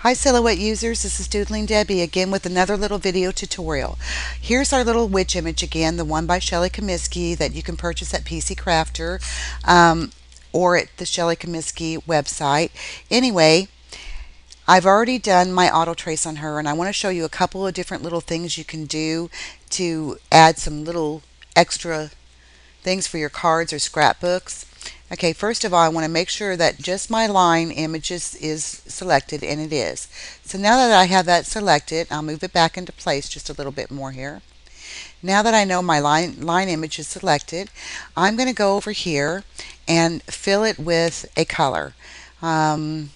Hi Silhouette users, this is Doodling Debbie again with another little video tutorial. Here's our little witch image again, the one by Shelly Comiskey that you can purchase at PC Crafter or at the Shelly Comiskey website. Anyway, I've already done my auto trace on her and I want to show you a couple of different little things you can do to add some little extra things for your cards or scrapbooks. Okay, first of all, I want to make sure that just my line images is selected, and it is. So now that I have that selected, I'll move it back into place just a little bit more here. Now that I know my line image is selected, I'm going to go over here and fill it with a color. Um,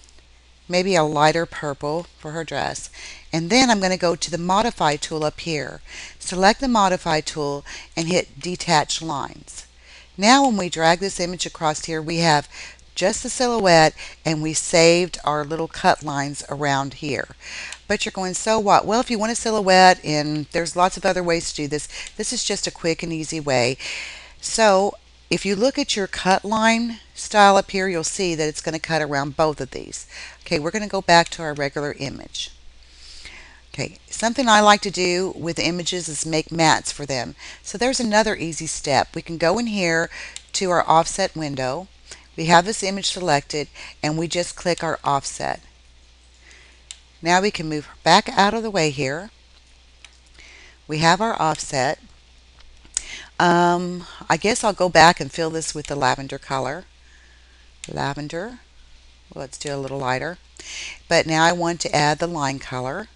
Maybe a lighter purple for her dress. And then I'm going to go to the modify tool up here. Select the modify tool and hit detached lines. Now when we drag this image across here, we have just the silhouette and we saved our little cut lines around here. But you're going, so what? Well, if you want a silhouette, and there's lots of other ways to do this, this is just a quick and easy way. So if you look at your cut line style up here, you'll see that it's going to cut around both of these. Okay, we're going to go back to our regular image. Okay, something I like to do with images is make mats for them. So there's another easy step. We can go in here to our offset window. We have this image selected and we just click our offset. Now we can move back out of the way here. We have our offset. I guess I'll go back and fill this with the lavender color. Lavender. Let's do a little lighter. But now I want to add the line color.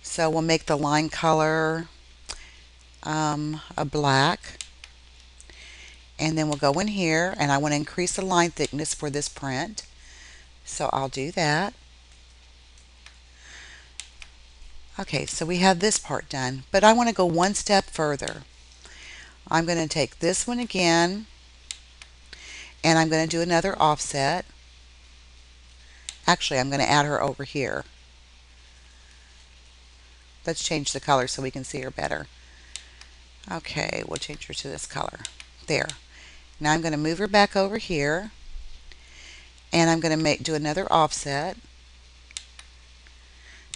So we'll make the line color a black. And then we'll go in here and I want to increase the line thickness for this print. So I'll do that. Okay, so we have this part done, but I want to go one step further. I'm going to take this one again and I'm going to do another offset. Actually, I'm going to add her over here. Let's change the color so we can see her better. Okay, we'll change her to this color. There. Now I'm going to move her back over here and I'm going to do another offset.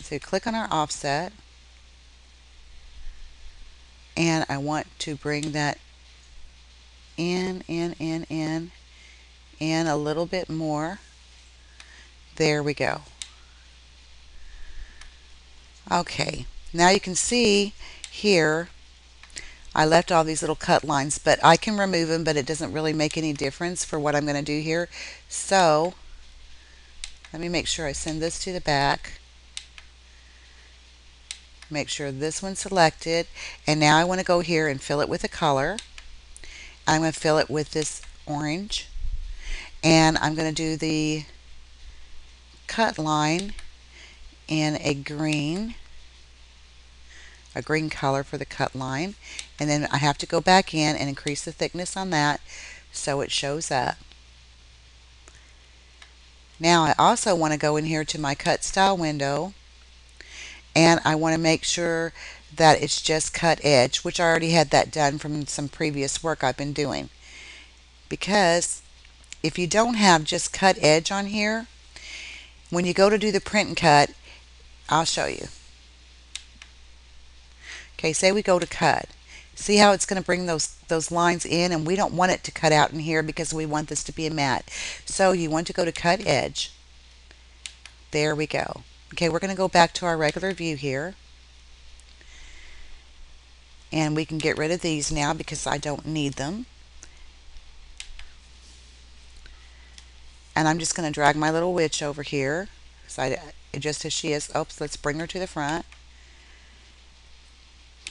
So click on our offset and I want to bring that in a little bit more. There we go. Okay, now you can see here I left all these little cut lines, but I can remove them, but it doesn't really make any difference for what I'm going to do here. So let me make sure I send this to the back. Make sure this one's selected, and now I want to go here and fill it with a color. I'm going to fill it with this orange, and I'm going to do the cut line in a green color for the cut line, and then I have to go back in and increase the thickness on that so it shows up. Now I also want to go in here to my cut style window and I want to make sure that it's just cut edge, which I already had that done from some previous work I've been doing. Because if you don't have just cut edge on here, when you go to do the print and cut, I'll show you. Okay, say we go to cut. See how it's going to bring those lines in, and we don't want it to cut out in here because we want this to be a mat. So you want to go to cut edge. There we go. Okay, we're going to go back to our regular view here. And we can get rid of these now because I don't need them. And I'm just going to drag my little witch over here. So just as she is. Oops, let's bring her to the front.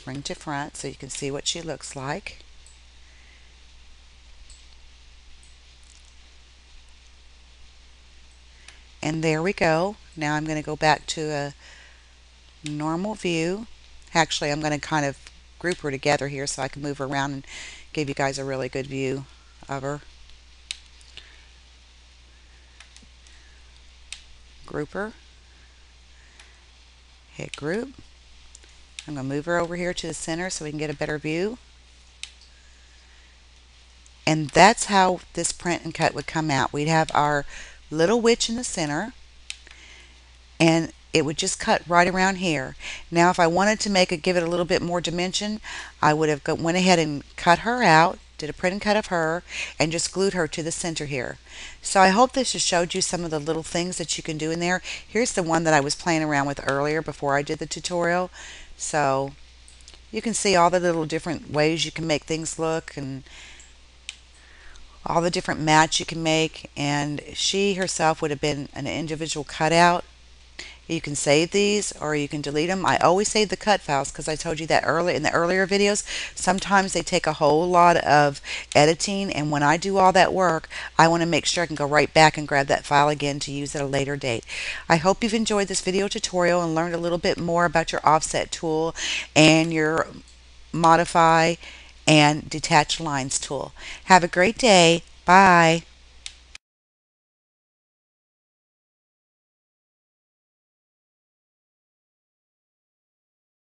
Bring to front so you can see what she looks like. And there we go. Now I'm going to go back to a normal view. Actually, I'm going to kind of group her together here so I can move her around and give you guys a really good view of her. Group her. Hit group. I'm going to move her over here to the center so we can get a better view. And that's how this print and cut would come out. We'd have our little witch in the center. and it would just cut right around here. Now, if I wanted to give it a little bit more dimension, I would have went ahead and cut her out, did a print and cut of her, and just glued her to the center here. So I hope this just showed you some of the little things that you can do in there. Here's the one that I was playing around with earlier before I did the tutorial. So you can see all the little different ways you can make things look, and all the different mats you can make. And she herself would have been an individual cutout. You can save these or you can delete them. I always save the cut files because I told you that early in the earlier videos. Sometimes they take a whole lot of editing, and when I do all that work, I want to make sure I can go right back and grab that file again to use at a later date. I hope you've enjoyed this video tutorial and learned a little bit more about your offset tool and your modify and detached lines tool. Have a great day. Bye.